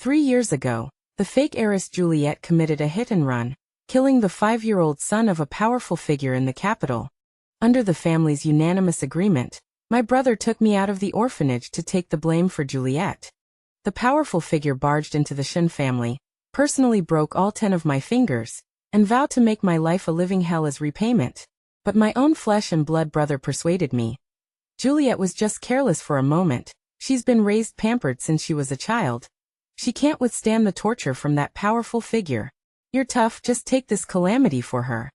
3 years ago, the fake heiress Juliet committed a hit-and-run, killing the 5-year-old son of a powerful figure in the capital. Under the family's unanimous agreement, my brother took me out of the orphanage to take the blame for Juliet. The powerful figure barged into the Shen family, personally broke all 10 of my fingers, and vowed to make my life a living hell as repayment. But my own flesh and blood brother persuaded me. Juliet was just careless for a moment. She's been raised pampered since she was a child. She can't withstand the torture from that powerful figure. You're tough, just take this calamity for her.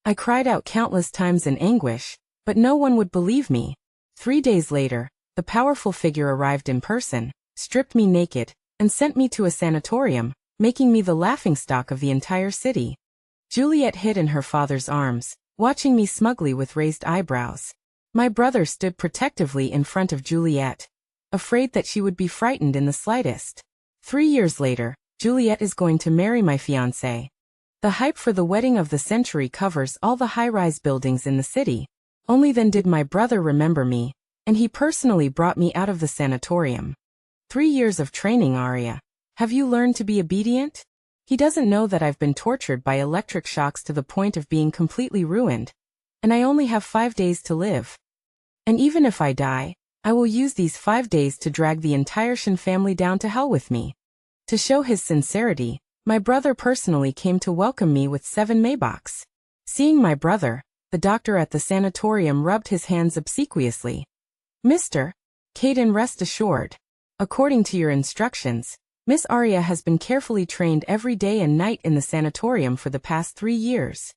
I cried out countless times in anguish, but no one would believe me. 3 days later, the powerful figure arrived in person, stripped me naked, and sent me to a sanatorium, making me the laughingstock of the entire city. Juliet hid in her father's arms, watching me smugly with raised eyebrows. My brother stood protectively in front of Juliet, afraid that she would be frightened in the slightest. 3 years later, Juliet is going to marry my fiancé. The hype for the wedding of the century covers all the high-rise buildings in the city. Only then did my brother remember me, and he personally brought me out of the sanatorium. 3 years of training, Arya. Have you learned to be obedient? He doesn't know that I've been tortured by electric shocks to the point of being completely ruined. And I only have 5 days to live. And even if I die, I will use these 5 days to drag the entire Shen family down to hell with me. To show his sincerity, my brother personally came to welcome me with 7 Maybachs. Seeing my brother, the doctor at the sanatorium rubbed his hands obsequiously. Mr. Caden, rest assured. According to your instructions, Miss Arya has been carefully trained every day and night in the sanatorium for the past 3 years.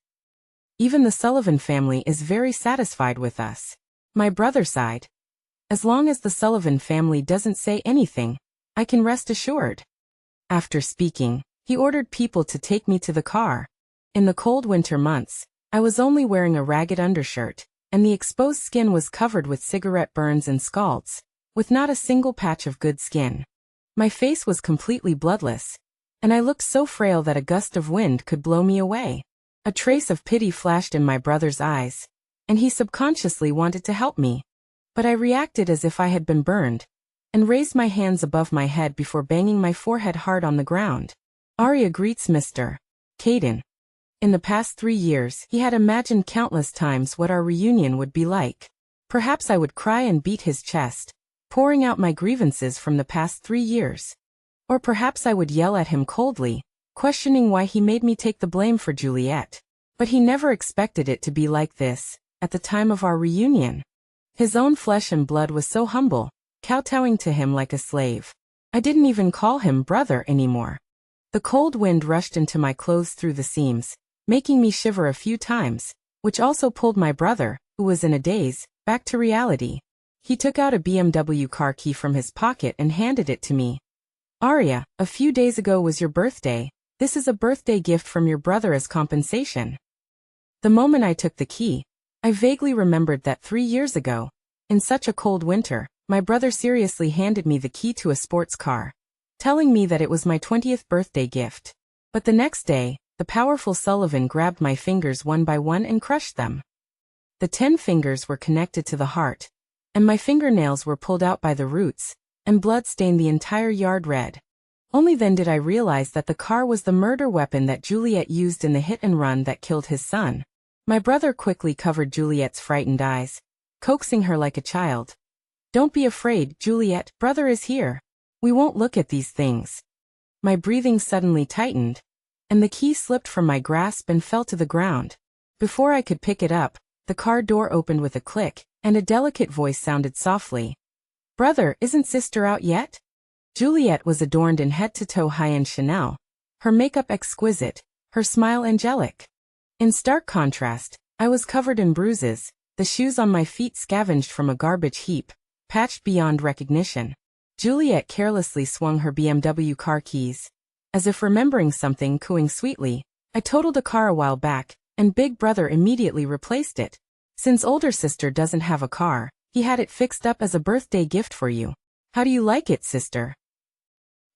Even the Sullivan family is very satisfied with us. My brother sighed. As long as the Sullivan family doesn't say anything, I can rest assured. After speaking, he ordered people to take me to the car. In the cold winter months, I was only wearing a ragged undershirt, and the exposed skin was covered with cigarette burns and scalds, with not a single patch of good skin. My face was completely bloodless, and I looked so frail that a gust of wind could blow me away. A trace of pity flashed in my brother's eyes, and he subconsciously wanted to help me. But I reacted as if I had been burned, and raised my hands above my head before banging my forehead hard on the ground. Arya greets Mr. Caden. In the past 3 years, he had imagined countless times what our reunion would be like. Perhaps I would cry and beat his chest, pouring out my grievances from the past 3 years. Or perhaps I would yell at him coldly, questioning why he made me take the blame for Juliet. But he never expected it to be like this, at the time of our reunion. His own flesh and blood was so humble, kowtowing to him like a slave. I didn't even call him brother anymore. The cold wind rushed into my clothes through the seams, making me shiver a few times, which also pulled my brother, who was in a daze, back to reality. He took out a BMW car key from his pocket and handed it to me. Arya, a few days ago was your birthday. This is a birthday gift from your brother as compensation. The moment I took the key, I vaguely remembered that 3 years ago, in such a cold winter, my brother seriously handed me the key to a sports car, telling me that it was my 20th birthday gift. But the next day, the powerful Sullivan grabbed my fingers one by one and crushed them. The 10 fingers were connected to the heart, and my fingernails were pulled out by the roots, and blood stained the entire yard red. Only then did I realize that the car was the murder weapon that Juliet used in the hit-and-run that killed his son. My brother quickly covered Juliet's frightened eyes, coaxing her like a child. Don't be afraid, Juliet, brother is here. We won't look at these things. My breathing suddenly tightened, and the key slipped from my grasp and fell to the ground. Before I could pick it up, the car door opened with a click, and a delicate voice sounded softly. Brother, isn't sister out yet? Juliet was adorned in head-to-toe high-end Chanel, her makeup exquisite, her smile angelic. In stark contrast, I was covered in bruises, the shoes on my feet scavenged from a garbage heap, patched beyond recognition. Juliet carelessly swung her BMW car keys. As if remembering something, cooing sweetly, I totaled a car a while back, and big brother immediately replaced it. Since older sister doesn't have a car, he had it fixed up as a birthday gift for you. How do you like it, sister?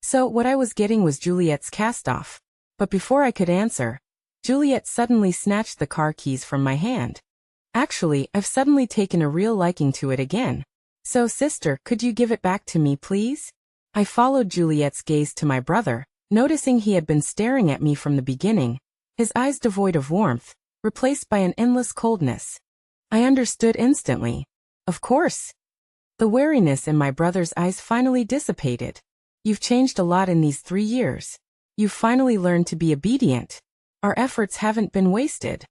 So what I was getting was Juliet's cast-off. But before I could answer, Juliet suddenly snatched the car keys from my hand. Actually, I've suddenly taken a real liking to it again. So sister, could you give it back to me, please? I followed Juliet's gaze to my brother, noticing he had been staring at me from the beginning, his eyes devoid of warmth, replaced by an endless coldness. I understood instantly. Of course. The wariness in my brother's eyes finally dissipated. You've changed a lot in these 3 years. You've finally learned to be obedient. Our efforts haven't been wasted.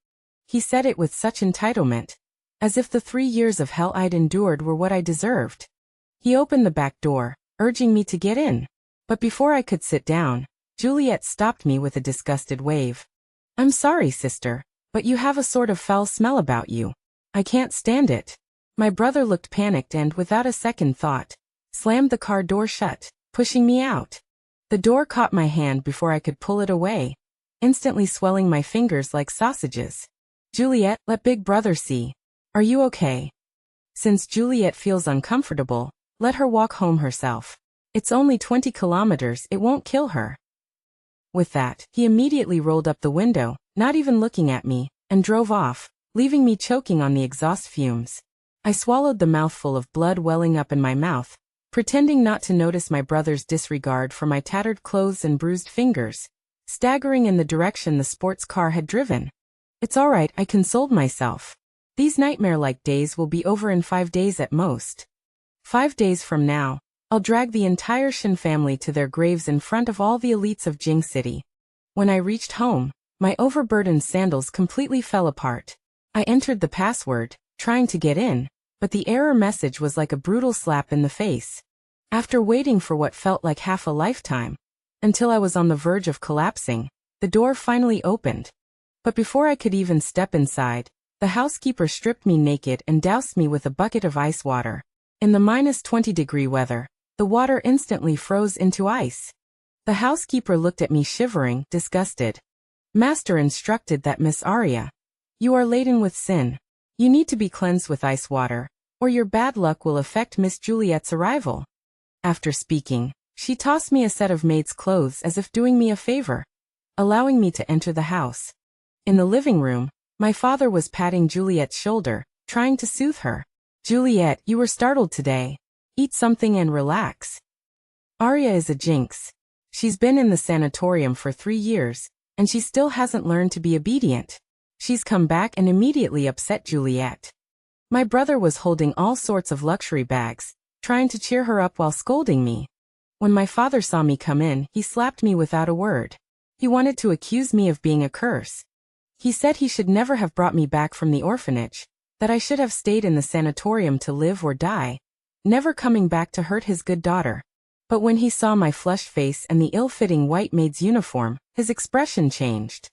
He said it with such entitlement, as if the 3 years of hell I'd endured were what I deserved. He opened the back door, urging me to get in. But before I could sit down, Juliet stopped me with a disgusted wave. I'm sorry, sister, but you have a sort of foul smell about you. I can't stand it. My brother looked panicked and, without a second thought, slammed the car door shut, pushing me out. The door caught my hand before I could pull it away, instantly swelling my fingers like sausages. Juliet, let Big Brother see. Are you okay? Since Juliet feels uncomfortable, let her walk home herself. It's only 20 kilometers, it won't kill her. With that, he immediately rolled up the window, not even looking at me, and drove off, leaving me choking on the exhaust fumes. I swallowed the mouthful of blood welling up in my mouth, pretending not to notice my brother's disregard for my tattered clothes and bruised fingers, staggering in the direction the sports car had driven. It's all right, I consoled myself. These nightmare-like days will be over in 5 days at most. 5 days from now, I'll drag the entire Shin family to their graves in front of all the elites of Jing City. When I reached home, my overburdened sandals completely fell apart. I entered the password, trying to get in, but the error message was like a brutal slap in the face. After waiting for what felt like half a lifetime, until I was on the verge of collapsing, the door finally opened. But before I could even step inside, the housekeeper stripped me naked and doused me with a bucket of ice water. In the -20-degree weather, the water instantly froze into ice. The housekeeper looked at me shivering, disgusted. Master instructed that Miss Arya, you are laden with sin. You need to be cleansed with ice water, or your bad luck will affect Miss Juliet's arrival. After speaking, she tossed me a set of maid's clothes as if doing me a favor, allowing me to enter the house. In the living room, my father was patting Juliet's shoulder, trying to soothe her. Juliet, you were startled today. Eat something and relax. Arya is a jinx. She's been in the sanatorium for 3 years, and she still hasn't learned to be obedient. She's come back and immediately upset Juliet. My brother was holding all sorts of luxury bags, trying to cheer her up while scolding me. When my father saw me come in, he slapped me without a word. He wanted to accuse me of being a curse. He said he should never have brought me back from the orphanage, that I should have stayed in the sanatorium to live or die, never coming back to hurt his good daughter. But when he saw my flushed face and the ill-fitting white maid's uniform, his expression changed.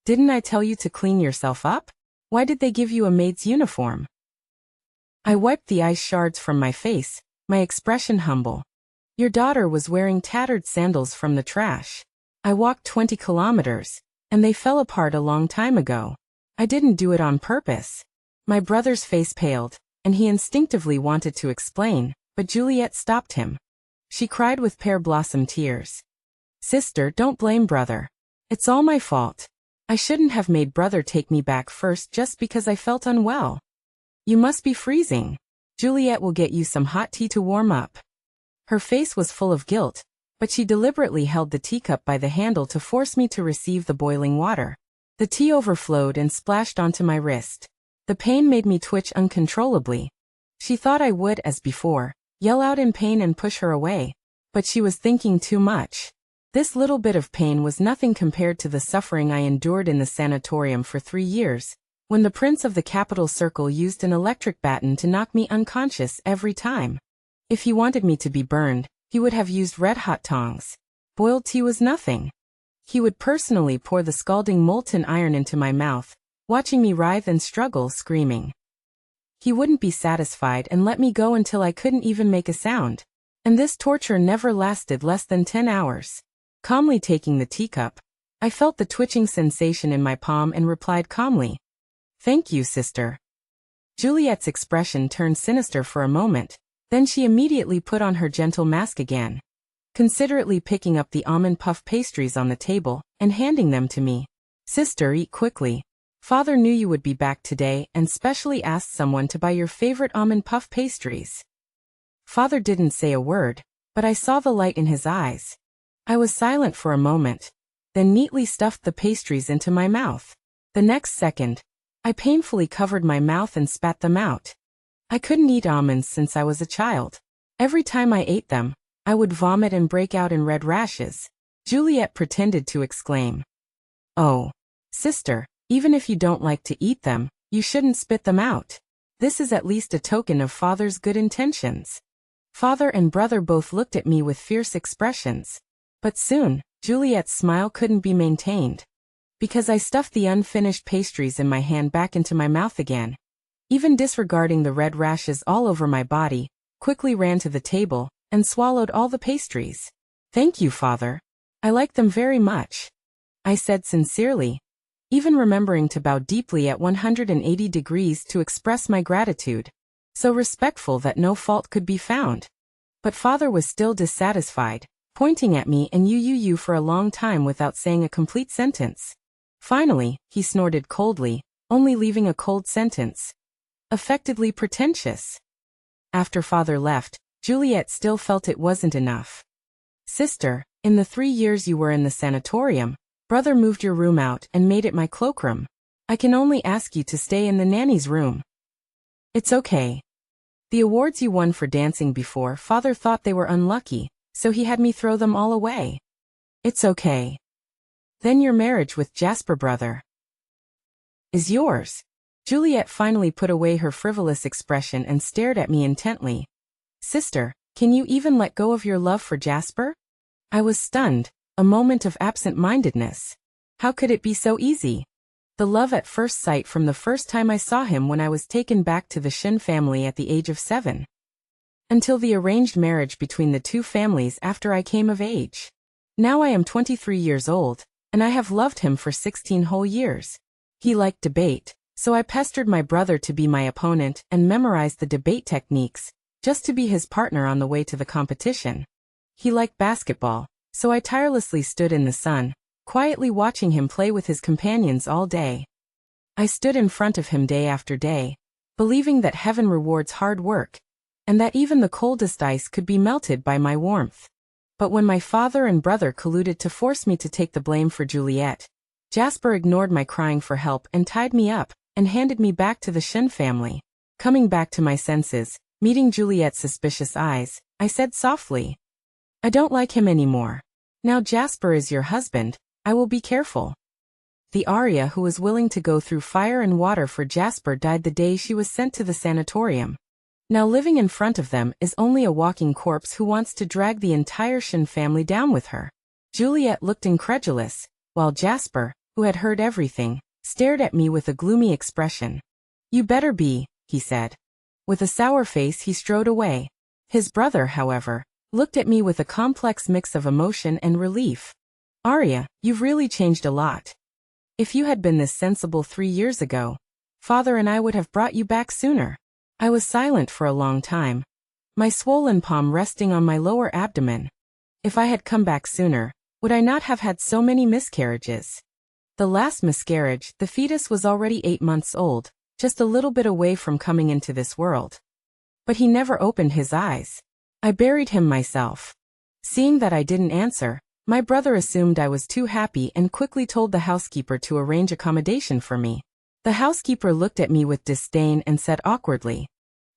Didn't I tell you to clean yourself up? Why did they give you a maid's uniform? I wiped the ice shards from my face, my expression humble. Your daughter was wearing tattered sandals from the trash. I walked 20 kilometers, and they fell apart a long time ago. I didn't do it on purpose. My brother's face paled, and he instinctively wanted to explain, but Juliet stopped him. She cried with pear blossom tears. Sister, don't blame brother. It's all my fault. I shouldn't have made brother take me back first just because I felt unwell. You must be freezing. Juliet will get you some hot tea to warm up. Her face was full of guilt, but she deliberately held the teacup by the handle to force me to receive the boiling water. The tea overflowed and splashed onto my wrist. The pain made me twitch uncontrollably. She thought I would, as before, yell out in pain and push her away, but she was thinking too much. This little bit of pain was nothing compared to the suffering I endured in the sanatorium for 3 years, when the prince of the capital circle used an electric baton to knock me unconscious every time. If he wanted me to be burned, he would have used red-hot tongs. Boiled tea was nothing. He would personally pour the scalding molten iron into my mouth, watching me writhe and struggle, screaming. He wouldn't be satisfied and let me go until I couldn't even make a sound. And this torture never lasted less than 10 hours. Calmly taking the teacup, I felt the twitching sensation in my palm and replied calmly, "Thank you, sister." Juliet's expression turned sinister for a moment, then she immediately put on her gentle mask again, considerately picking up the almond puff pastries on the table and handing them to me. "Sister, eat quickly. Father knew you would be back today and specially asked someone to buy your favorite almond puff pastries." Father didn't say a word, but I saw the light in his eyes. I was silent for a moment, then neatly stuffed the pastries into my mouth. The next second, I painfully covered my mouth and spat them out. I couldn't eat almonds since I was a child. Every time I ate them, I would vomit and break out in red rashes. Juliet pretended to exclaim. Oh, sister, even if you don't like to eat them, you shouldn't spit them out. This is at least a token of father's good intentions. Father and brother both looked at me with fierce expressions. But soon, Juliet's smile couldn't be maintained. Because I stuffed the unfinished pastries in my hand back into my mouth again. Even disregarding the red rashes all over my body, quickly ran to the table and swallowed all the pastries. Thank you, father. I like them very much, I said sincerely, even remembering to bow deeply at 180 degrees to express my gratitude, so respectful that no fault could be found. But father was still dissatisfied, pointing at me and you for a long time without saying a complete sentence. Finally, he snorted coldly, only leaving a cold sentence. Affectedly pretentious. After father left, Juliet still felt it wasn't enough. Sister, in the 3 years you were in the sanatorium, brother moved your room out and made it my cloakroom. I can only ask you to stay in the nanny's room. It's okay. The awards you won for dancing before father thought they were unlucky, so he had me throw them all away. It's okay. Then your marriage with Jasper brother is yours. Juliet finally put away her frivolous expression and stared at me intently. Sister, can you even let go of your love for Jasper? I was stunned, a moment of absent-mindedness. How could it be so easy? The love at first sight from the first time I saw him when I was taken back to the Shin family at the age of 7. Until the arranged marriage between the two families after I came of age. Now I am 23 years old, and I have loved him for 16 whole years. He liked debate, so I pestered my brother to be my opponent and memorized the debate techniques, just to be his partner on the way to the competition. He liked basketball, so I tirelessly stood in the sun, quietly watching him play with his companions all day. I stood in front of him day after day, believing that heaven rewards hard work, and that even the coldest ice could be melted by my warmth. But when my father and brother colluded to force me to take the blame for Juliet, Jasper ignored my crying for help and tied me up, and handed me back to the Shin family. Coming back to my senses, meeting Juliet's suspicious eyes, I said softly, I don't like him anymore. Now Jasper is your husband, I will be careful. The Arya who was willing to go through fire and water for Jasper died the day she was sent to the sanatorium. Now living in front of them is only a walking corpse who wants to drag the entire Shin family down with her. Juliet looked incredulous, while Jasper, who had heard everything, stared at me with a gloomy expression. You better be, he said. With a sour face he strode away. His brother, however, looked at me with a complex mix of emotion and relief. Arya, you've really changed a lot. If you had been this sensible 3 years ago, father and I would have brought you back sooner. I was silent for a long time, my swollen palm resting on my lower abdomen. If I had come back sooner, would I not have had so many miscarriages? The last miscarriage, the fetus was already 8 months old, just a little bit away from coming into this world. But he never opened his eyes. I buried him myself. Seeing that I didn't answer, my brother assumed I was too happy and quickly told the housekeeper to arrange accommodation for me. The housekeeper looked at me with disdain and said awkwardly,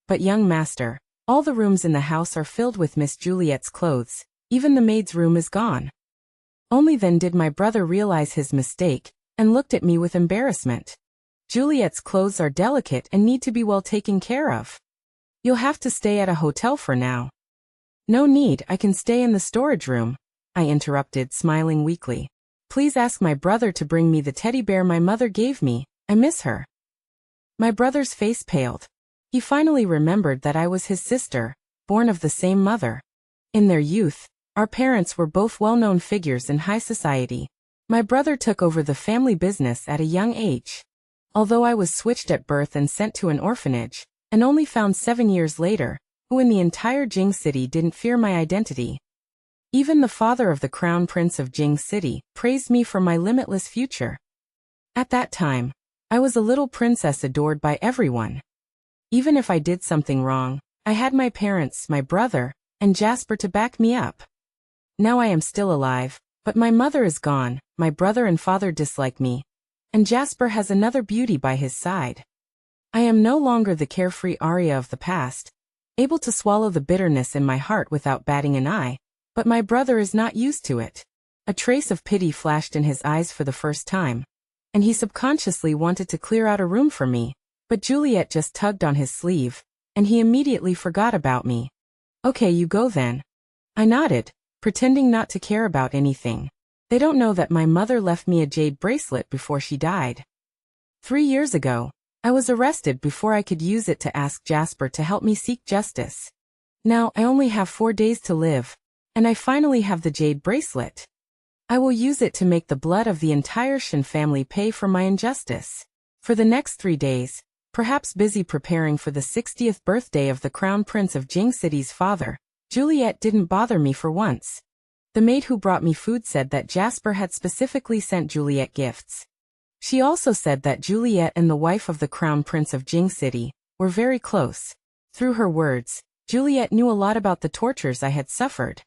But young master, all the rooms in the house are filled with Miss Juliet's clothes, even the maid's room is gone. Only then did my brother realize his mistake, and looked at me with embarrassment. Juliet's clothes are delicate and need to be well taken care of. You'll have to stay at a hotel for now. No need, I can stay in the storage room, I interrupted, smiling weakly. Please ask my brother to bring me the teddy bear my mother gave me, I miss her. My brother's face paled. He finally remembered that I was his sister, born of the same mother. In their youth, our parents were both well-known figures in high society. My brother took over the family business at a young age. Although I was switched at birth and sent to an orphanage, and only found 7 years later, who in the entire Jing City didn't fear my identity. Even the father of the Crown Prince of Jing City praised me for my limitless future. At that time, I was a little princess adored by everyone. Even if I did something wrong, I had my parents, my brother, and Jasper to back me up. Now I am still alive, but my mother is gone, my brother and father dislike me, and Jasper has another beauty by his side. I am no longer the carefree Arya of the past, able to swallow the bitterness in my heart without batting an eye, but my brother is not used to it. A trace of pity flashed in his eyes for the first time, and he subconsciously wanted to clear out a room for me, but Juliet just tugged on his sleeve, and he immediately forgot about me. Okay, you go then. I nodded, pretending not to care about anything. They don't know that my mother left me a jade bracelet before she died. 3 years ago, I was arrested before I could use it to ask Jasper to help me seek justice. Now I only have 4 days to live, and I finally have the jade bracelet. I will use it to make the blood of the entire Shen family pay for my injustice. For the next 3 days, perhaps busy preparing for the 60th birthday of the Crown Prince of Jing City's father, Juliet didn't bother me for once. The maid who brought me food said that Jasper had specifically sent Juliet gifts. She also said that Juliet and the wife of the Crown Prince of Jing City were very close. Through her words, Juliet knew a lot about the tortures I had suffered.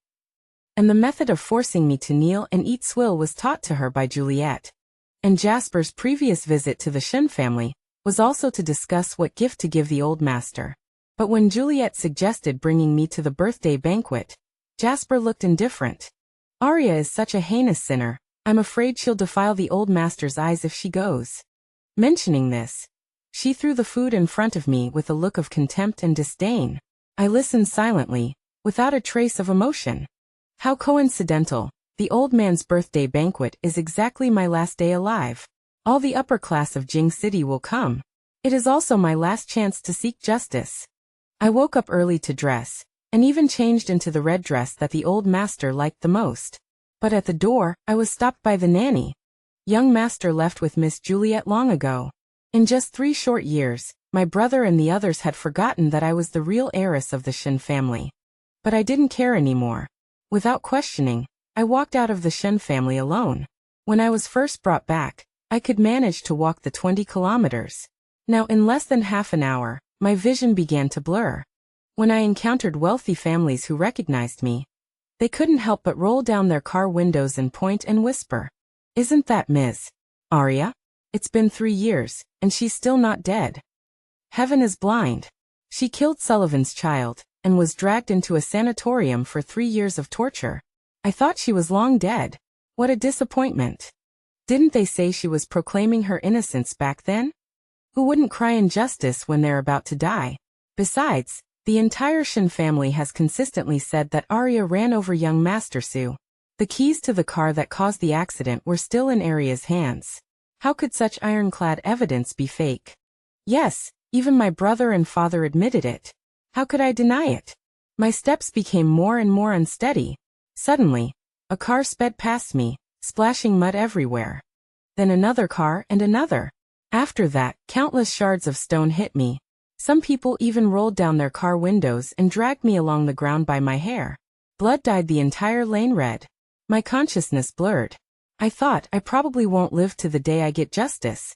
And the method of forcing me to kneel and eat swill was taught to her by Juliet. And Jasper's previous visit to the Shen family was also to discuss what gift to give the old master. But when Juliet suggested bringing me to the birthday banquet, Jasper looked indifferent. Arya is such a heinous sinner, I'm afraid she'll defile the old master's eyes if she goes. Mentioning this, she threw the food in front of me with a look of contempt and disdain. I listened silently, without a trace of emotion. How coincidental, the old man's birthday banquet is exactly my last day alive. All the upper class of Jing City will come. It is also my last chance to seek justice. I woke up early to dress, and even changed into the red dress that the old master liked the most. But at the door, I was stopped by the nanny. Young master left with Miss Juliet long ago. In just 3 short years, my brother and the others had forgotten that I was the real heiress of the Shen family. But I didn't care anymore. Without questioning, I walked out of the Shen family alone. When I was first brought back, I could manage to walk the 20 kilometers. Now in less than half an hour, my vision began to blur. When I encountered wealthy families who recognized me, they couldn't help but roll down their car windows and point and whisper, "Isn't that Ms. Arya? It's been 3 years, and she's still not dead. Heaven is blind. She killed Sullivan's child, and was dragged into a sanatorium for 3 years of torture. I thought she was long dead. What a disappointment. Didn't they say she was proclaiming her innocence back then? Who wouldn't cry injustice when they're about to die? Besides, the entire Shen family has consistently said that Arya ran over young Master Su. The keys to the car that caused the accident were still in Arya's hands. How could such ironclad evidence be fake? Yes, even my brother and father admitted it. How could I deny it? My steps became more and more unsteady. Suddenly, a car sped past me, splashing mud everywhere. Then another car and another. After that, countless shards of stone hit me. Some people even rolled down their car windows and dragged me along the ground by my hair. Blood dyed the entire lane red. My consciousness blurred. I thought I probably won't live to the day I get justice.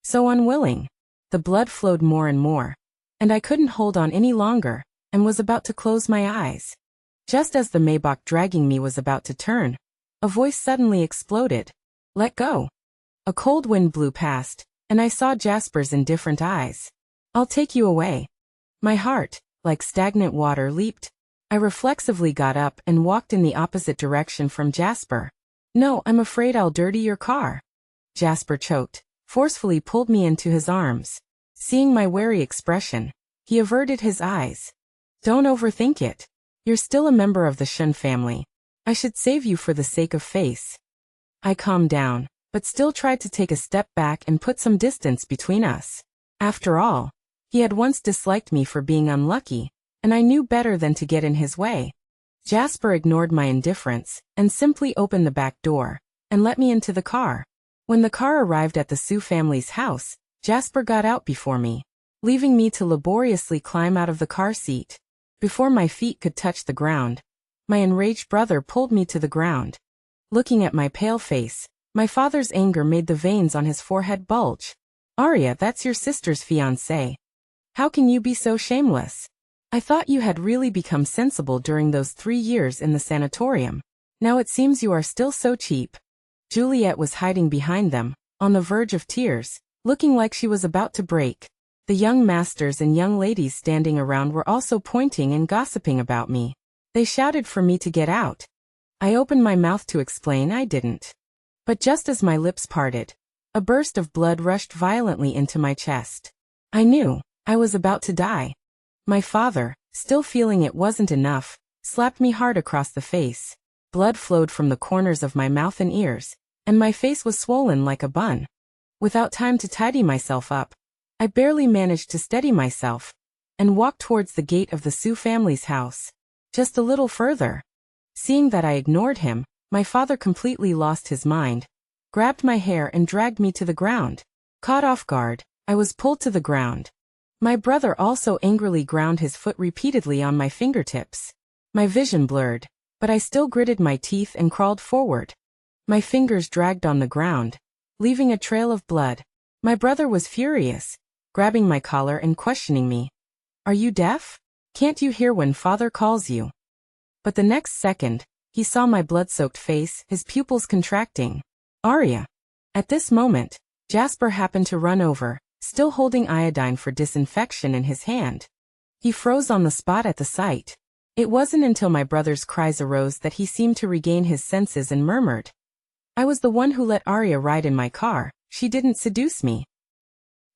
So unwilling. The blood flowed more and more, and I couldn't hold on any longer, and was about to close my eyes. Just as the Maybach dragging me was about to turn, a voice suddenly exploded. "Let go." A cold wind blew past, and I saw Jasper's indifferent eyes. "I'll take you away." My heart, like stagnant water, leaped. I reflexively got up and walked in the opposite direction from Jasper. "No, I'm afraid I'll dirty your car." Jasper choked, forcefully pulled me into his arms. Seeing my wary expression, he averted his eyes. "Don't overthink it. You're still a member of the Shen family. I should save you for the sake of face." I calmed down, but still tried to take a step back and put some distance between us. After all, he had once disliked me for being unlucky, and I knew better than to get in his way. Jasper ignored my indifference, and simply opened the back door, and let me into the car. When the car arrived at the Su family's house, Jasper got out before me, leaving me to laboriously climb out of the car seat. Before my feet could touch the ground, my enraged brother pulled me to the ground. Looking at my pale face, my father's anger made the veins on his forehead bulge. "Arya, that's your sister's fiancé. How can you be so shameless? I thought you had really become sensible during those 3 years in the sanatorium. Now it seems you are still so cheap. Juliet was hiding behind them, on the verge of tears, looking like she was about to break. The young masters and young ladies standing around were also pointing and gossiping about me. They shouted for me to get out. I opened my mouth to explain I didn't. But just as my lips parted, a burst of blood rushed violently into my chest. I knew I was about to die. My father, still feeling it wasn't enough, slapped me hard across the face. Blood flowed from the corners of my mouth and ears, and my face was swollen like a bun. Without time to tidy myself up, I barely managed to steady myself and walked towards the gate of the Sue family's house. Just a little further. Seeing that I ignored him, my father completely lost his mind, grabbed my hair and dragged me to the ground. Caught off guard, I was pulled to the ground. My brother also angrily ground his foot repeatedly on my fingertips. My vision blurred, but I still gritted my teeth and crawled forward. My fingers dragged on the ground, leaving a trail of blood. My brother was furious, grabbing my collar and questioning me. Are you deaf? Can't you hear when father calls you? But the next second, he saw my blood-soaked face, his pupils contracting. Arya. At this moment, Jasper happened to run over, still holding iodine for disinfection in his hand. He froze on the spot at the sight. It wasn't until my brother's cries arose that he seemed to regain his senses and murmured. I was the one who let Arya ride in my car, she didn't seduce me.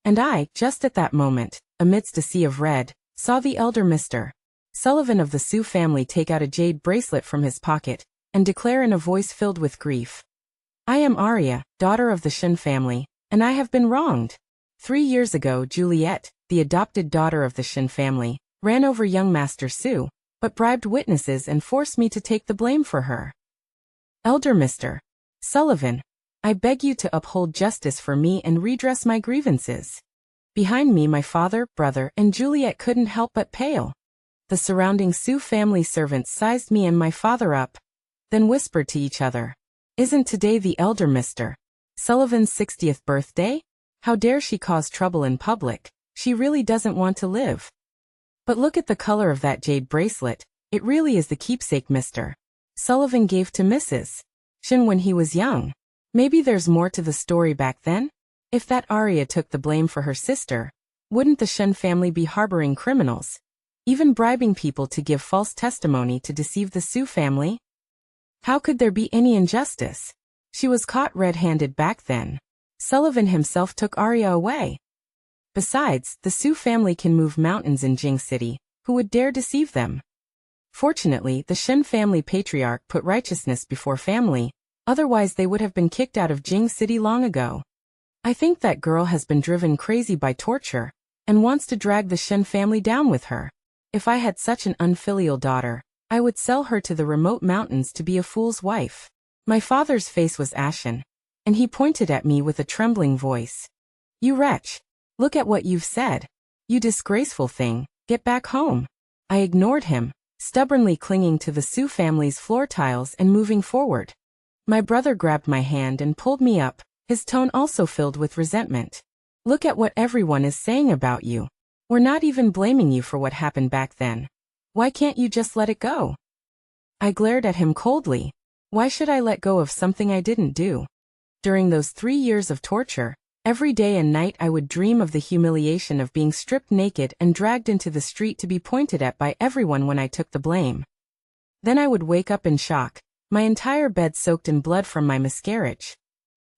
And I, just at that moment, amidst a sea of red, saw the elder Mr. Sullivan of the Sue family take out a jade bracelet from his pocket, and declare in a voice filled with grief. I am Arya, daughter of the Shin family, and I have been wronged. 3 years ago Juliet, the adopted daughter of the Shin family, ran over young Master Sue, but bribed witnesses and forced me to take the blame for her. Elder Mr. Sullivan, I beg you to uphold justice for me and redress my grievances. Behind me my father, brother, and Juliet couldn't help but pale. The surrounding Sue family servants sized me and my father up, then whispered to each other. Isn't today the elder Mr. Sullivan's 60th birthday? How dare she cause trouble in public? She really doesn't want to live. But look at the color of that jade bracelet, it really is the keepsake Mr. Sullivan gave to Mrs. Shin when he was young. Maybe there's more to the story back then? If that Arya took the blame for her sister, wouldn't the Shin family be harboring criminals, even bribing people to give false testimony to deceive the Sue family? How could there be any injustice? She was caught red-handed back then. Sullivan himself took Arya away. Besides, the Sue family can move mountains in Jing City. Who would dare deceive them? Fortunately, the Shin family patriarch put righteousness before family, otherwise they would have been kicked out of Jing City long ago. I think that girl has been driven crazy by torture, and wants to drag the Shin family down with her. If I had such an unfilial daughter, I would sell her to the remote mountains to be a fool's wife. My father's face was ashen, and he pointed at me with a trembling voice. You wretch! Look at what you've said. You disgraceful thing, get back home. I ignored him, stubbornly clinging to the Sue family's floor tiles and moving forward. My brother grabbed my hand and pulled me up, his tone also filled with resentment. Look at what everyone is saying about you. We're not even blaming you for what happened back then. Why can't you just let it go? I glared at him coldly. Why should I let go of something I didn't do? During those 3 years of torture, every day and night I would dream of the humiliation of being stripped naked and dragged into the street to be pointed at by everyone when I took the blame. Then I would wake up in shock, my entire bed soaked in blood from my miscarriage.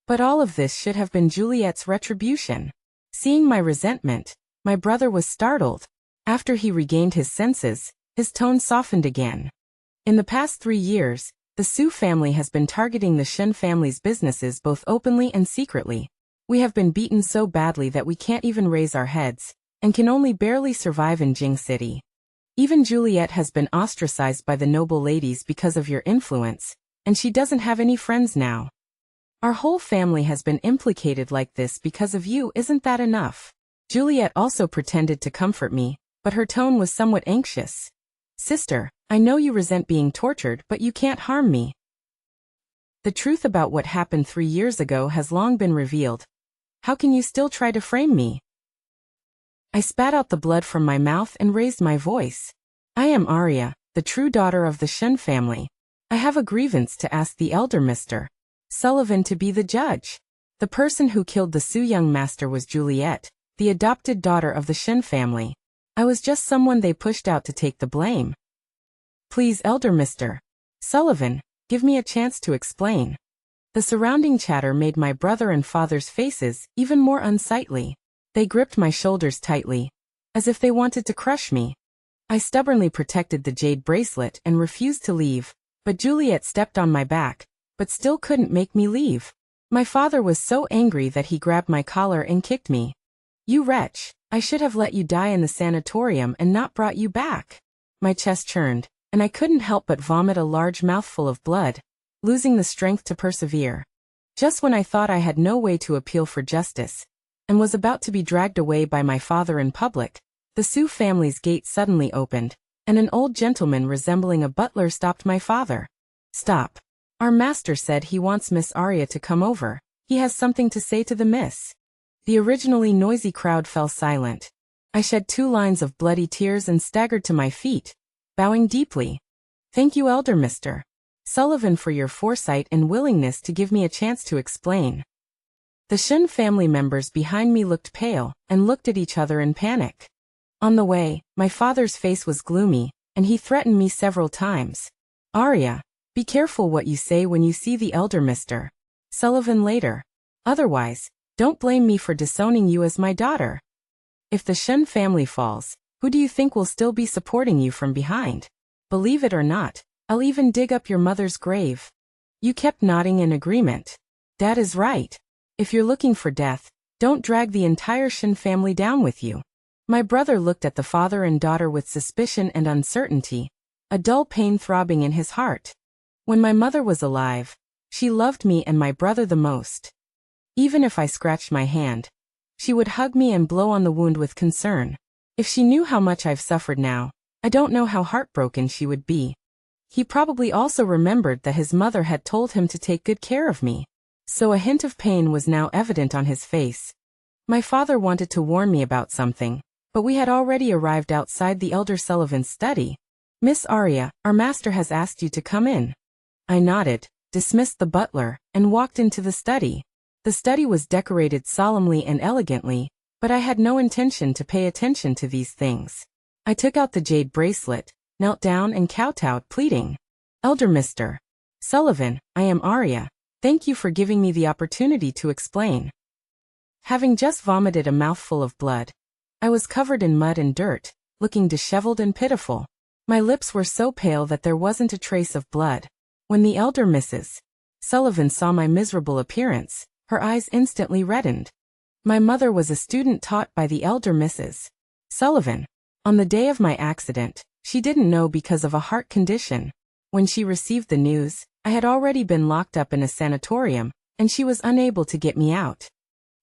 But all of this should have been Juliet's retribution. Seeing my resentment, my brother was startled. After he regained his senses, his tone softened again. In the past 3 years, the Sue family has been targeting the Shin family's businesses both openly and secretly. We have been beaten so badly that we can't even raise our heads, and can only barely survive in Jing City. Even Juliet has been ostracized by the noble ladies because of your influence, and she doesn't have any friends now. Our whole family has been implicated like this because of you. Isn't that enough? Juliet also pretended to comfort me, but her tone was somewhat anxious. Sister, I know you resent being tortured, but you can't harm me. The truth about what happened 3 years ago has long been revealed. How can you still try to frame me? I spat out the blood from my mouth and raised my voice. I am Arya, the true daughter of the Shen family. I have a grievance to ask the elder Mr. Sullivan to be the judge. The person who killed the Su young master was Juliet, the adopted daughter of the Shen family. I was just someone they pushed out to take the blame. Please, elder Mr. Sullivan, give me a chance to explain. The surrounding chatter made my brother and father's faces even more unsightly. They gripped my shoulders tightly, as if they wanted to crush me. I stubbornly protected the jade bracelet and refused to leave, but Juliet stepped on my back, but still couldn't make me leave. My father was so angry that he grabbed my collar and kicked me. You wretch, I should have let you die in the sanatorium and not brought you back. My chest churned, and I couldn't help but vomit a large mouthful of blood, losing the strength to persevere. Just when I thought I had no way to appeal for justice, and was about to be dragged away by my father in public, the Su family's gate suddenly opened, and an old gentleman resembling a butler stopped my father. Stop. Our master said he wants Miss Arya to come over. He has something to say to the miss. The originally noisy crowd fell silent. I shed 2 lines of bloody tears and staggered to my feet, bowing deeply. Thank you, elder Mr. Sullivan, for your foresight and willingness to give me a chance to explain. The Shen family members behind me looked pale and looked at each other in panic. On the way, my father's face was gloomy, and he threatened me several times. Arya, be careful what you say when you see the elder Mr. Sullivan later. Otherwise, don't blame me for disowning you as my daughter. If the Shen family falls, who do you think will still be supporting you from behind? Believe it or not, I'll even dig up your mother's grave. You kept nodding in agreement. Dad is right. If you're looking for death, don't drag the entire Shen family down with you. My brother looked at the father and daughter with suspicion and uncertainty, a dull pain throbbing in his heart. When my mother was alive, she loved me and my brother the most. Even if I scratched my hand, she would hug me and blow on the wound with concern. If she knew how much I've suffered now, I don't know how heartbroken she would be. He probably also remembered that his mother had told him to take good care of me, so a hint of pain was now evident on his face. My father wanted to warn me about something, but we had already arrived outside the elder Sullivan's study. Miss Arya, our master has asked you to come in. I nodded, dismissed the butler, and walked into the study. The study was decorated solemnly and elegantly, but I had no intention to pay attention to these things. I took out the jade bracelet, knelt down and kowtowed, pleading. Elder Mr. Sullivan, I am Arya. Thank you for giving me the opportunity to explain. Having just vomited a mouthful of blood, I was covered in mud and dirt, looking disheveled and pitiful. My lips were so pale that there wasn't a trace of blood. When the elder Mrs. Sullivan saw my miserable appearance, her eyes instantly reddened. My mother was a student taught by the elder Mrs. Sullivan. On the day of my accident, she didn't know because of a heart condition. When she received the news, I had already been locked up in a sanatorium, and she was unable to get me out.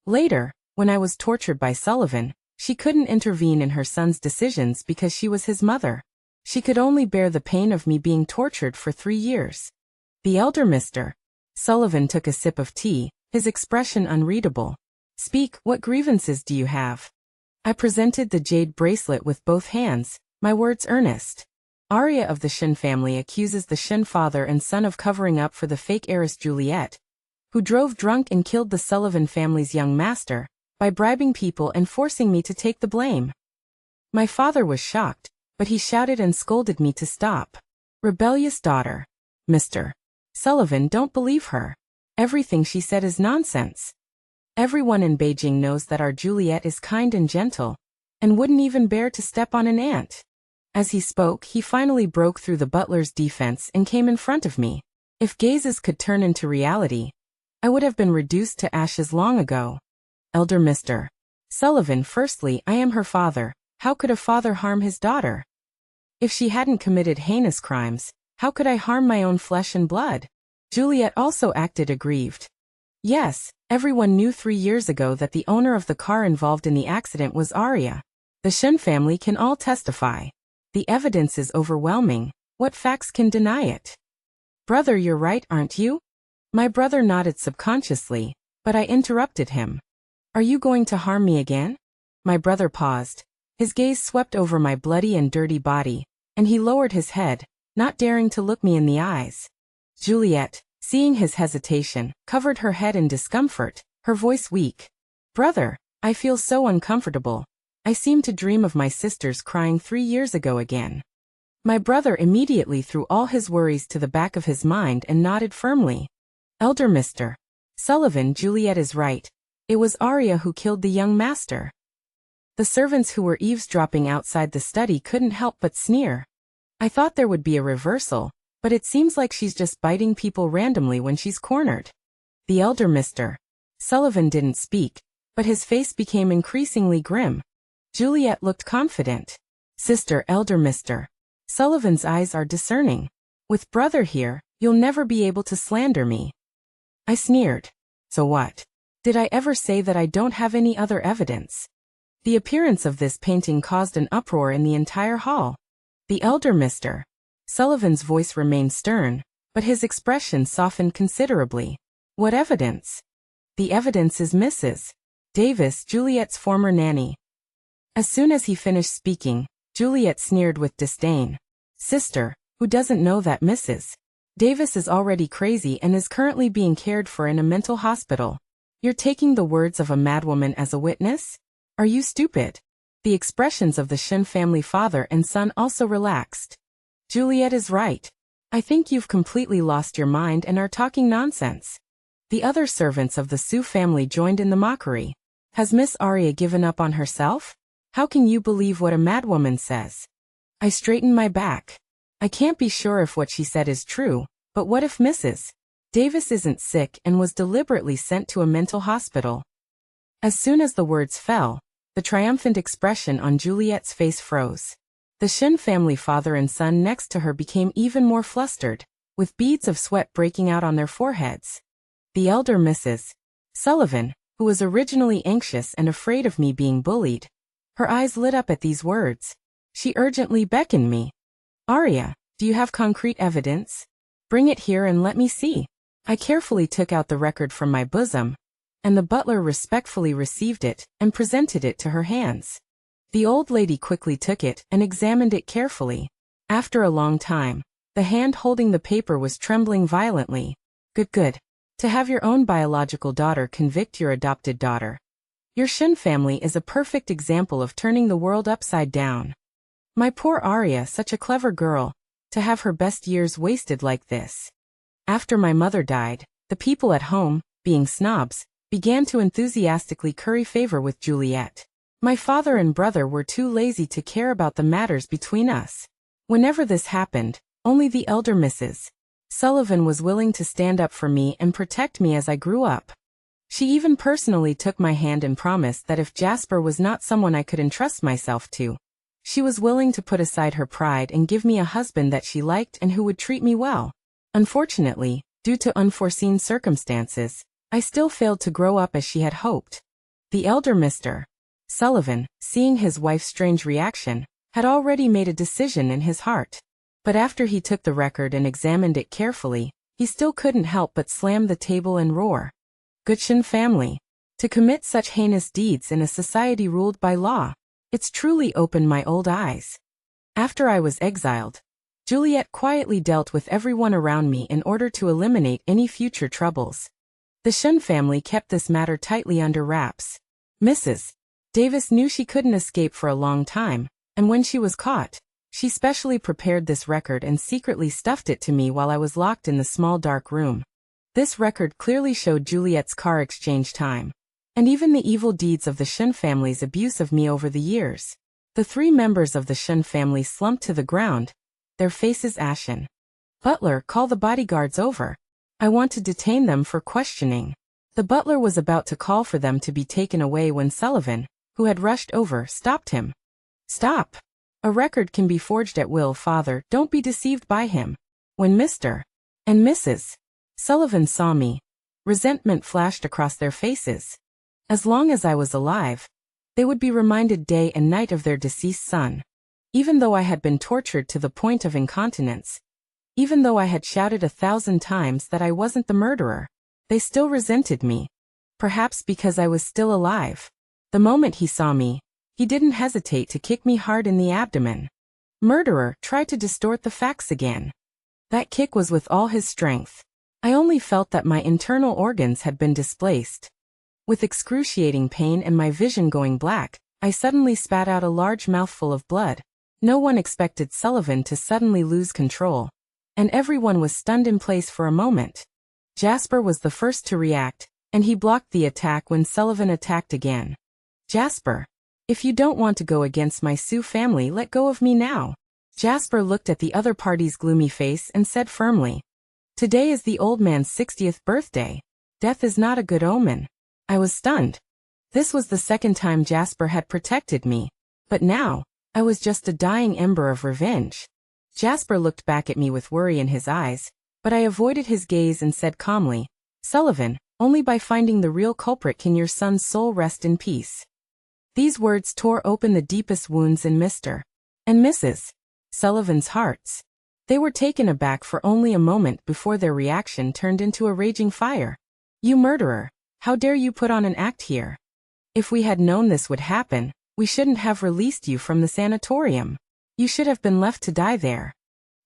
Later, when I was tortured by Sullivan, she couldn't intervene in her son's decisions because she was his mother. She could only bear the pain of me being tortured for 3 years. The elder Mr. Sullivan took a sip of tea, his expression unreadable. Speak, what grievances do you have? I presented the jade bracelet with both hands, my words earnest. Arya of the Shen family accuses the Shen father and son of covering up for the fake heiress Juliet, who drove drunk and killed the Sullivan family's young master, by bribing people and forcing me to take the blame. My father was shocked, but he shouted and scolded me to stop. Rebellious daughter. Mr. Sullivan, don't believe her. Everything she said is nonsense. Everyone in Beijing knows that our Juliet is kind and gentle, and wouldn't even bear to step on an ant. As he spoke, he finally broke through the butler's defense and came in front of me. If gazes could turn into reality, I would have been reduced to ashes long ago. Elder Mr. Sullivan, firstly, I am her father. How could a father harm his daughter? If she hadn't committed heinous crimes, how could I harm my own flesh and blood? Juliet also acted aggrieved. Yes, everyone knew 3 years ago that the owner of the car involved in the accident was Arya. The Shen family can all testify. The evidence is overwhelming. What facts can deny it? Brother, you're right, aren't you? My brother nodded subconsciously, but I interrupted him. Are you going to harm me again? My brother paused. His gaze swept over my bloody and dirty body, and he lowered his head, not daring to look me in the eyes. Juliet, seeing his hesitation, covered her head in discomfort, her voice weak. Brother, I feel so uncomfortable. I seem to dream of my sisters crying 3 years ago again. My brother immediately threw all his worries to the back of his mind and nodded firmly. Elder Mr. Sullivan, Juliet is right. It was Arya who killed the young master. The servants who were eavesdropping outside the study couldn't help but sneer. I thought there would be a reversal, but it seems like she's just biting people randomly when she's cornered. The elder Mr. Sullivan didn't speak, but his face became increasingly grim. Juliet looked confident. Sister, Elder Mr. Sullivan's eyes are discerning. With brother here, you'll never be able to slander me. I sneered. So what? Did I ever say that I don't have any other evidence? The appearance of this painting caused an uproar in the entire hall. The elder Mr. Sullivan's voice remained stern, but his expression softened considerably. What evidence? The evidence is Mrs. Davis, Juliet's former nanny. As soon as he finished speaking, Juliet sneered with disdain. Sister, who doesn't know that Mrs. Davis is already crazy and is currently being cared for in a mental hospital? You're taking the words of a madwoman as a witness? Are you stupid? The expressions of the Shin family father and son also relaxed. Juliet is right. I think you've completely lost your mind and are talking nonsense. The other servants of the Su family joined in the mockery. Has Miss Arya given up on herself? How can you believe what a madwoman says? I straightened my back. I can't be sure if what she said is true, but what if Mrs. Davis isn't sick and was deliberately sent to a mental hospital? As soon as the words fell, the triumphant expression on Juliet's face froze. The Shin family father and son next to her became even more flustered, with beads of sweat breaking out on their foreheads. The elder Mrs. Sullivan, who was originally anxious and afraid of me being bullied, her eyes lit up at these words. She urgently beckoned me. Arya, do you have concrete evidence? Bring it here and let me see. I carefully took out the record from my bosom, and the butler respectfully received it and presented it to her hands. The old lady quickly took it and examined it carefully. After a long time, the hand holding the paper was trembling violently. Good. To have your own biological daughter convict your adopted daughter. Your Shin family is a perfect example of turning the world upside down. My poor Arya, such a clever girl, to have her best years wasted like this. After my mother died, the people at home, being snobs, began to enthusiastically curry favor with Juliet. My father and brother were too lazy to care about the matters between us. Whenever this happened, only the elder Mrs. Sullivan was willing to stand up for me and protect me as I grew up. She even personally took my hand and promised that if Jasper was not someone I could entrust myself to, she was willing to put aside her pride and give me a husband that she liked and who would treat me well. Unfortunately, due to unforeseen circumstances, I still failed to grow up as she had hoped. The elder Mr. Sullivan, seeing his wife's strange reaction, had already made a decision in his heart. But after he took the record and examined it carefully, he still couldn't help but slam the table and roar. Good Shin family. To commit such heinous deeds in a society ruled by law. It's truly opened my old eyes. After I was exiled, Juliet quietly dealt with everyone around me in order to eliminate any future troubles. The Shin family kept this matter tightly under wraps. Mrs. Davis knew she couldn't escape for a long time, and when she was caught, she specially prepared this record and secretly stuffed it to me while I was locked in the small dark room. This record clearly showed Juliet's car exchange time, and even the evil deeds of the Shin family's abuse of me over the years. The 3 members of the Shin family slumped to the ground, their faces ashen. Butler, call the bodyguards over. I want to detain them for questioning. The butler was about to call for them to be taken away when Sullivan, who had rushed over, stopped him. Stop. A record can be forged at will, father, don't be deceived by him. When Mr. and Mrs. Sullivan saw me, resentment flashed across their faces. As long as I was alive, they would be reminded day and night of their deceased son. Even though I had been tortured to the point of incontinence, even though I had shouted 1,000 times that I wasn't the murderer, they still resented me. Perhaps because I was still alive. The moment he saw me, He didn't hesitate to kick me hard in the abdomen. Murderer tried to distort the facts again. That kick was with all his strength. I only felt that my internal organs had been displaced. With excruciating pain and my vision going black, I suddenly spat out a large mouthful of blood. No one expected Sullivan to suddenly lose control. And everyone was stunned in place for a moment. Jasper was the first to react, and he blocked the attack when Sullivan attacked again. Jasper, if you don't want to go against my Sioux family, let go of me now. Jasper looked at the other party's gloomy face and said firmly, "Today is the old man's 60th birthday. Death is not a good omen." I was stunned. This was the second time Jasper had protected me, but now, I was just a dying ember of revenge. Jasper looked back at me with worry in his eyes, but I avoided his gaze and said calmly, "Sullivan, only by finding the real culprit can your son's soul rest in peace." These words tore open the deepest wounds in Mr. and Mrs. Sullivan's hearts. They were taken aback for only a moment before their reaction turned into a raging fire. "You murderer! How dare you put on an act here? If we had known this would happen, we shouldn't have released you from the sanatorium. You should have been left to die there."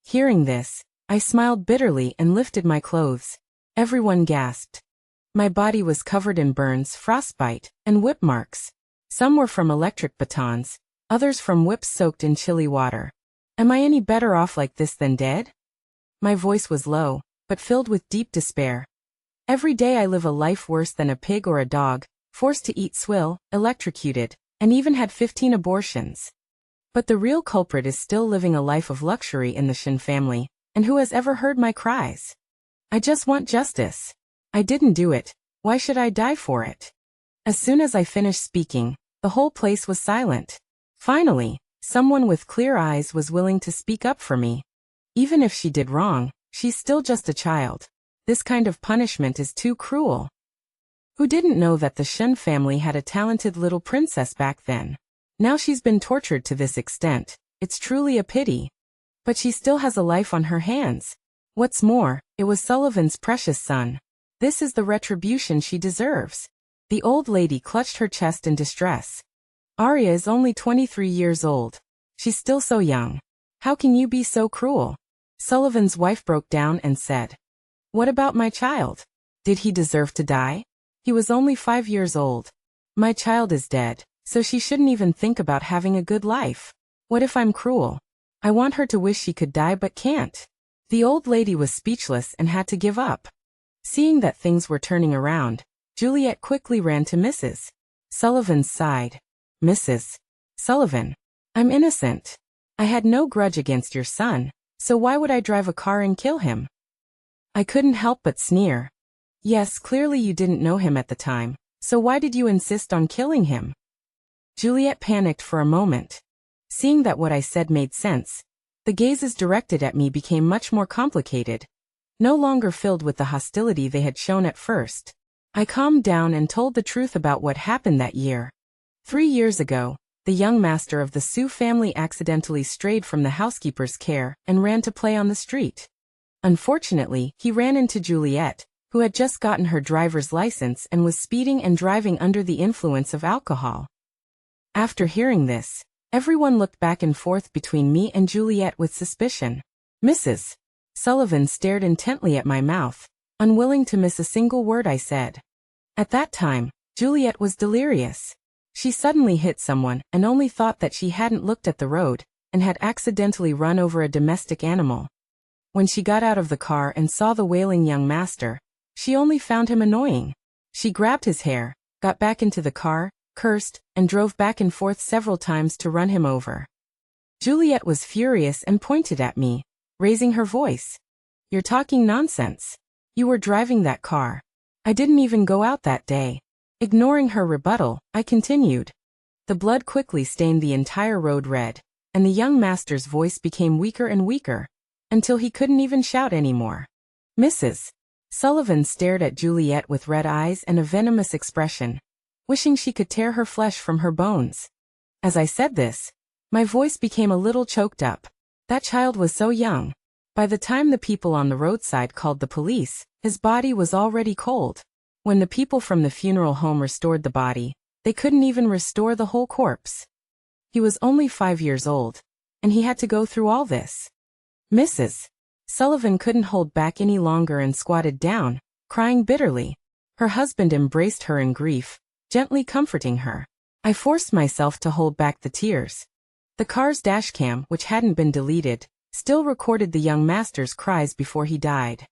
Hearing this, I smiled bitterly and lifted my clothes. Everyone gasped. My body was covered in burns, frostbite, and whip marks. Some were from electric batons, others from whips soaked in chilly water. Am I any better off like this than dead? My voice was low, but filled with deep despair. Every day I live a life worse than a pig or a dog, forced to eat swill, electrocuted, and even had 15 abortions. But the real culprit is still living a life of luxury in the Shin family, and who has ever heard my cries? I just want justice. I didn't do it. Why should I die for it? As soon as I finished speaking, the whole place was silent. Finally, someone with clear eyes was willing to speak up for me. Even if she did wrong, she's still just a child. This kind of punishment is too cruel. Who didn't know that the Shin family had a talented little princess back then? Now she's been tortured to this extent. It's truly a pity. But she still has a life on her hands. What's more, it was Sullivan's precious son. This is the retribution she deserves. The old lady clutched her chest in distress. Arya is only 23 years old. She's still so young. How can you be so cruel? Sullivan's wife broke down and said, "What about my child? Did he deserve to die? He was only 5 years old. My child is dead, so she shouldn't even think about having a good life. What if I'm cruel? I want her to wish she could die but can't." The old lady was speechless and had to give up. Seeing that things were turning around, Juliet quickly ran to Mrs. Sullivan's side. "Mrs. Sullivan, I'm innocent. I had no grudge against your son, so why would I drive a car and kill him?" I couldn't help but sneer. "Yes, clearly you didn't know him at the time, so why did you insist on killing him?" Juliet panicked for a moment. Seeing that what I said made sense, the gazes directed at me became much more complicated, no longer filled with the hostility they had shown at first. I calmed down and told the truth about what happened that year. 3 years ago, the young master of the Sioux family accidentally strayed from the housekeeper's care and ran to play on the street. Unfortunately, he ran into Juliet, who had just gotten her driver's license and was speeding and driving under the influence of alcohol. After hearing this, everyone looked back and forth between me and Juliet with suspicion. Mrs. Sullivan stared intently at my mouth, unwilling to miss a single word I said. At that time, Juliet was delirious. She suddenly hit someone and only thought that she hadn't looked at the road, and had accidentally run over a domestic animal. When she got out of the car and saw the wailing young master, she only found him annoying. She grabbed his hair, got back into the car, cursed, and drove back and forth several times to run him over. Juliet was furious and pointed at me, raising her voice. "You're talking nonsense. You were driving that car. I didn't even go out that day." Ignoring her rebuttal, I continued. The blood quickly stained the entire road red, and the young master's voice became weaker and weaker, until he couldn't even shout anymore. Mrs. Sullivan stared at Juliet with red eyes and a venomous expression, wishing she could tear her flesh from her bones. As I said this, my voice became a little choked up. That child was so young. By the time the people on the roadside called the police, his body was already cold. When the people from the funeral home restored the body, they couldn't even restore the whole corpse. He was only 5 years old, and he had to go through all this. Mrs. Sullivan couldn't hold back any longer and squatted down, crying bitterly. Her husband embraced her in grief, gently comforting her. I forced myself to hold back the tears. The car's dashcam, which hadn't been deleted, still recorded the young master's cries before he died.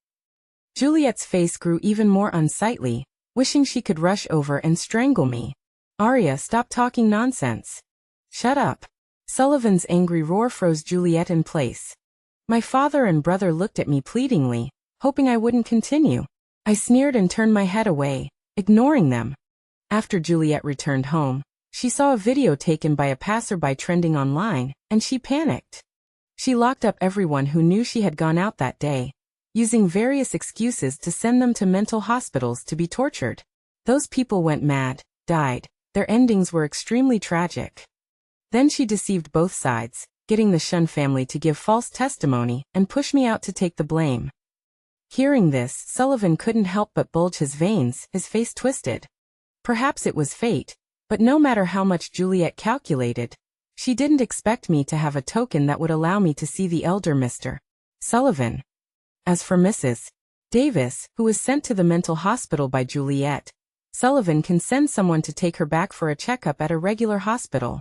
Juliet's face grew even more unsightly, wishing she could rush over and strangle me. Arya, stop talking nonsense. Shut up. Sullivan's angry roar froze Juliet in place. My father and brother looked at me pleadingly, hoping I wouldn't continue. I sneered and turned my head away, ignoring them. After Juliet returned home, she saw a video taken by a passerby trending online, and she panicked. She locked up everyone who knew she had gone out that day, using various excuses to send them to mental hospitals to be tortured. Those people went mad, died. Their endings were extremely tragic. Then she deceived both sides, getting the Shun family to give false testimony and push me out to take the blame. Hearing this, Sullivan couldn't help but bulge his veins, his face twisted. Perhaps it was fate, but no matter how much Juliet calculated, she didn't expect me to have a token that would allow me to see the elder Mr. Sullivan. As for Mrs. Davis, who was sent to the mental hospital by Juliet, Sullivan can send someone to take her back for a checkup at a regular hospital.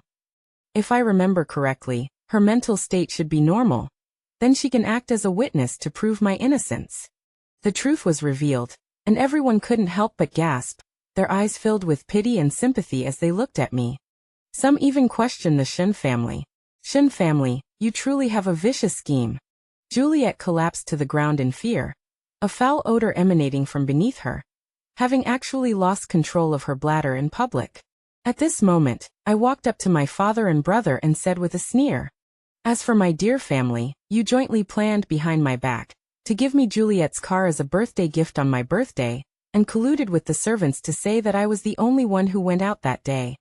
If I remember correctly, her mental state should be normal. Then she can act as a witness to prove my innocence. The truth was revealed, and everyone couldn't help but gasp, their eyes filled with pity and sympathy as they looked at me. Some even questioned the Shun family. Shun family, you truly have a vicious scheme. Juliet collapsed to the ground in fear, a foul odor emanating from beneath her, having actually lost control of her bladder in public. At this moment, I walked up to my father and brother and said with a sneer, "As for my dear family, you jointly planned behind my back to give me Juliet's car as a birthday gift on my birthday, and colluded with the servants to say that I was the only one who went out that day.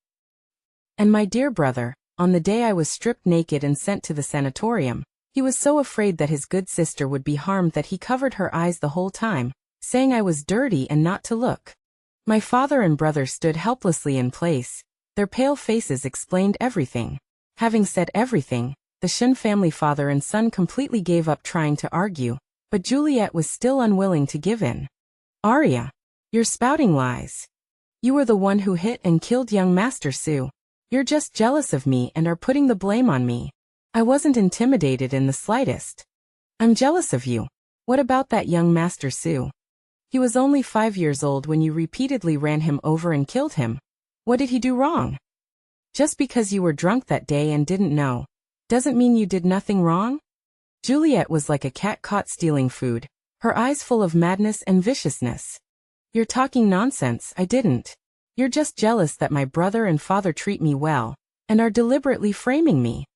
And my dear brother, on the day I was stripped naked and sent to the sanatorium, he was so afraid that his good sister would be harmed that he covered her eyes the whole time, saying I was dirty and not to look." My father and brother stood helplessly in place. Their pale faces explained everything. Having said everything, the Shun family father and son completely gave up trying to argue, but Juliet was still unwilling to give in. "Arya, you're spouting lies. You were the one who hit and killed young Master Su. You're just jealous of me and are putting the blame on me. I wasn't intimidated in the slightest. I'm jealous of you. What about that young Master Su? He was only 5 years old when you repeatedly ran him over and killed him. What did he do wrong? Just because you were drunk that day and didn't know, doesn't mean you did nothing wrong?" Juliet was like a cat caught stealing food, her eyes full of madness and viciousness. "You're talking nonsense, I didn't. You're just jealous that my brother and father treat me well, and are deliberately framing me.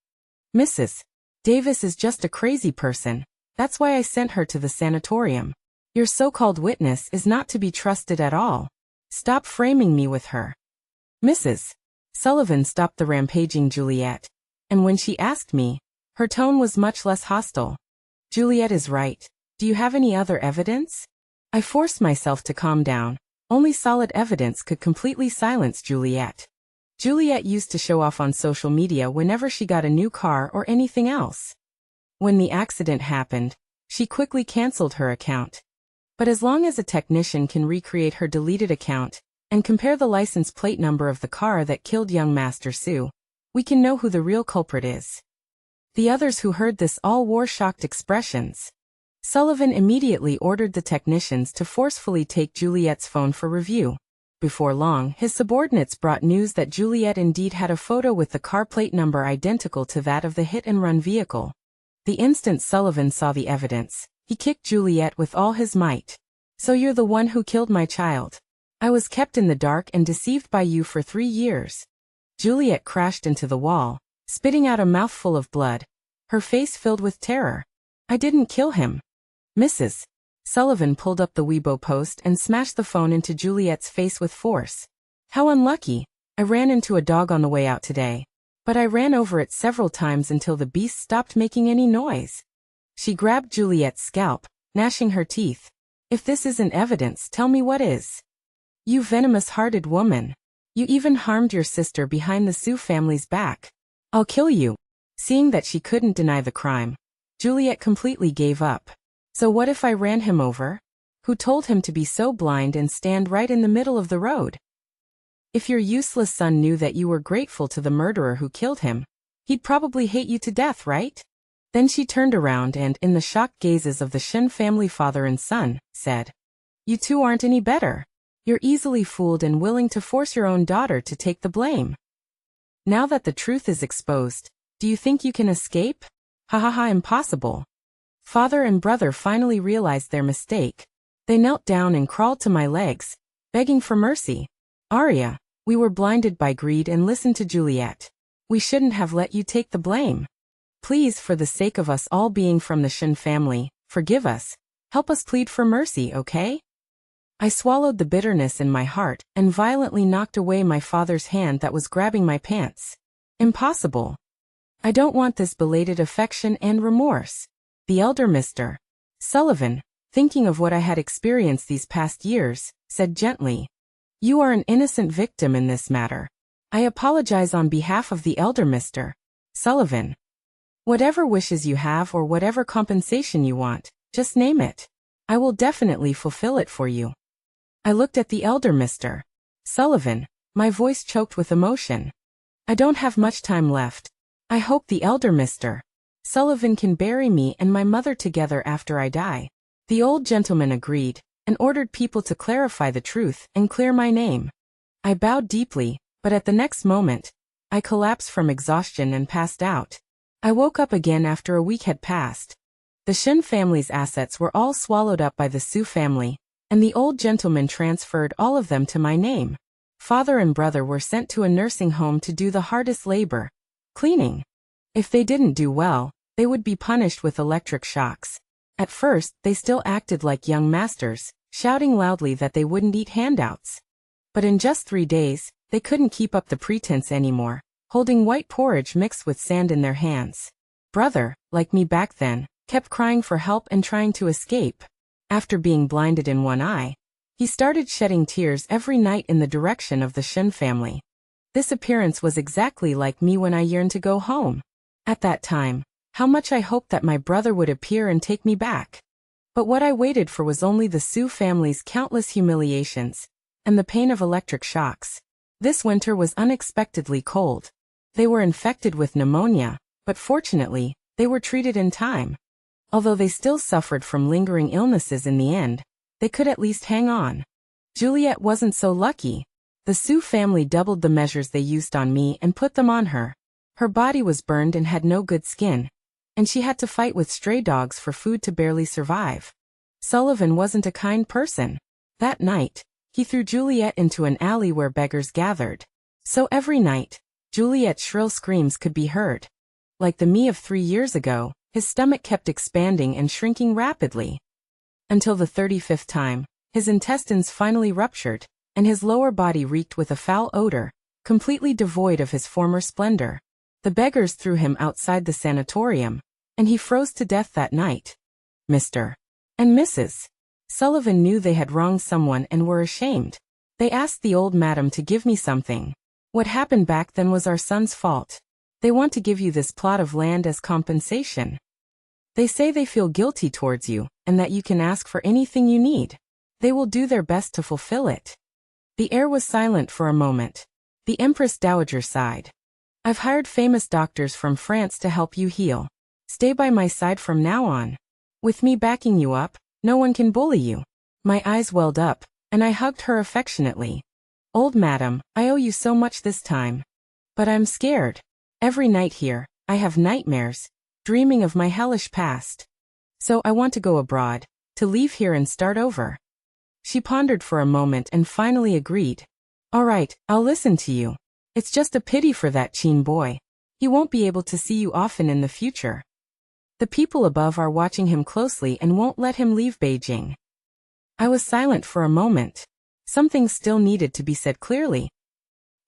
Mrs. Davis is just a crazy person, that's why I sent her to the sanatorium. Your so-called witness is not to be trusted at all. Stop framing me with her." Mrs. Sullivan stopped the rampaging Juliet, and when she asked me, her tone was much less hostile. "Juliet is right. Do you have any other evidence?" I forced myself to calm down. Only solid evidence could completely silence Juliet. Juliet used to show off on social media whenever she got a new car or anything else. When the accident happened, she quickly canceled her account. But as long as a technician can recreate her deleted account and compare the license plate number of the car that killed young Master Su, we can know who the real culprit is. The others who heard this all wore shocked expressions. Sullivan immediately ordered the technicians to forcefully take Juliet's phone for review. Before long, his subordinates brought news that Juliet indeed had a photo with the car plate number identical to that of the hit-and-run vehicle. The instant Sullivan saw the evidence, he kicked Juliet with all his might. "So you're the one who killed my child. I was kept in the dark and deceived by you for 3 years. Juliet crashed into the wall, spitting out a mouthful of blood, her face filled with terror. "I didn't kill him." Mrs. Sullivan pulled up the Weibo post and smashed the phone into Juliet's face with force. "How unlucky. I ran into a dog on the way out today, but I ran over it several times until the beast stopped making any noise." She grabbed Juliet's scalp, gnashing her teeth. "If this isn't evidence, tell me what is. You venomous-hearted woman. You even harmed your sister behind the Su family's back. I'll kill you. Seeing that she couldn't deny the crime, Juliet completely gave up. So what if I ran him over? Who told him to be so blind and stand right in the middle of the road? If your useless son knew that you were grateful to the murderer who killed him, he'd probably hate you to death, right? Then she turned around and, in the shocked gazes of the Shin family father and son, said, "You two aren't any better. You're easily fooled and willing to force your own daughter to take the blame. Now that the truth is exposed, do you think you can escape? Ha ha ha, impossible." Father and brother finally realized their mistake. They knelt down and crawled to my legs, begging for mercy. "Arya, we were blinded by greed and listened to Juliet. We shouldn't have let you take the blame. Please, for the sake of us all being from the Shin family, forgive us. Help us plead for mercy, okay?" I swallowed the bitterness in my heart and violently knocked away my father's hand that was grabbing my pants. Impossible. I don't want this belated affection and remorse. The elder Mr. Sullivan, thinking of what I had experienced these past years, said gently, "You are an innocent victim in this matter. I apologize on behalf of the elder Mr. Sullivan. Whatever wishes you have or whatever compensation you want, just name it. I will definitely fulfill it for you." I looked at the elder Mr. Sullivan, my voice choked with emotion. "I don't have much time left. I hope the elder Mr. Sullivan can bury me and my mother together after I die." The old gentleman agreed, and ordered people to clarify the truth and clear my name. I bowed deeply, but at the next moment, I collapsed from exhaustion and passed out. I woke up again after a week had passed. The Shin family's assets were all swallowed up by the Su family, and the old gentleman transferred all of them to my name. Father and brother were sent to a nursing home to do the hardest labor, cleaning. If they didn't do well, they would be punished with electric shocks. At first, they still acted like young masters, shouting loudly that they wouldn't eat handouts. But in just 3 days, they couldn't keep up the pretense anymore, holding white porridge mixed with sand in their hands. Brother, like me back then, kept crying for help and trying to escape. After being blinded in one eye, he started shedding tears every night in the direction of the Shin family. This appearance was exactly like me when I yearned to go home. At that time, how much I hoped that my brother would appear and take me back. But what I waited for was only the Su family's countless humiliations, and the pain of electric shocks. This winter was unexpectedly cold. They were infected with pneumonia, but fortunately, they were treated in time. Although they still suffered from lingering illnesses in the end, they could at least hang on. Juliet wasn't so lucky. The Su family doubled the measures they used on me and put them on her. Her body was burned and had no good skin, and she had to fight with stray dogs for food to barely survive. Sullivan wasn't a kind person. That night, he threw Juliet into an alley where beggars gathered. So every night, Juliet's shrill screams could be heard. Like the me of 3 years ago, his stomach kept expanding and shrinking rapidly. Until the 35th time, his intestines finally ruptured, and his lower body reeked with a foul odor, completely devoid of his former splendor. The beggars threw him outside the sanatorium, and he froze to death that night. Mr. and Mrs. Sullivan knew they had wronged someone and were ashamed. They asked the old madam to give me something. What happened back then was our son's fault. They want to give you this plot of land as compensation. They say they feel guilty towards you, and that you can ask for anything you need. They will do their best to fulfill it. The air was silent for a moment. The Empress Dowager sighed. I've hired famous doctors from France to help you heal. Stay by my side from now on. With me backing you up, no one can bully you. My eyes welled up, and I hugged her affectionately. Old madam, I owe you so much this time. But I'm scared. Every night here, I have nightmares, dreaming of my hellish past. So I want to go abroad, to leave here and start over. She pondered for a moment and finally agreed. All right, I'll listen to you. It's just a pity for that Qin boy. He won't be able to see you often in the future. The people above are watching him closely and won't let him leave Beijing. I was silent for a moment. Something still needed to be said clearly.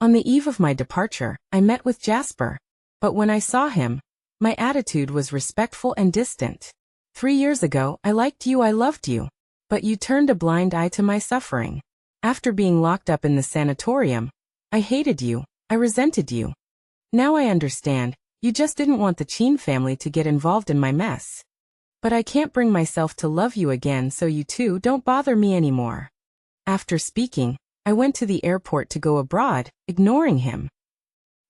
On the eve of my departure, I met with Jasper. But when I saw him, my attitude was respectful and distant. 3 years ago, I liked you, I loved you. But you turned a blind eye to my suffering. After being locked up in the sanatorium, I hated you, I resented you. Now I understand, you just didn't want the Qin family to get involved in my mess. But I can't bring myself to love you again, so you two don't bother me anymore. After speaking, I went to the airport to go abroad, ignoring him.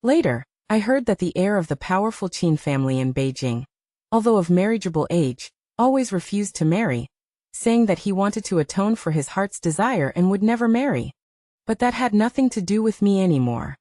Later, I heard that the heir of the powerful Qin family in Beijing, although of marriageable age, always refused to marry, saying that he wanted to atone for his heart's desire and would never marry. But that had nothing to do with me anymore.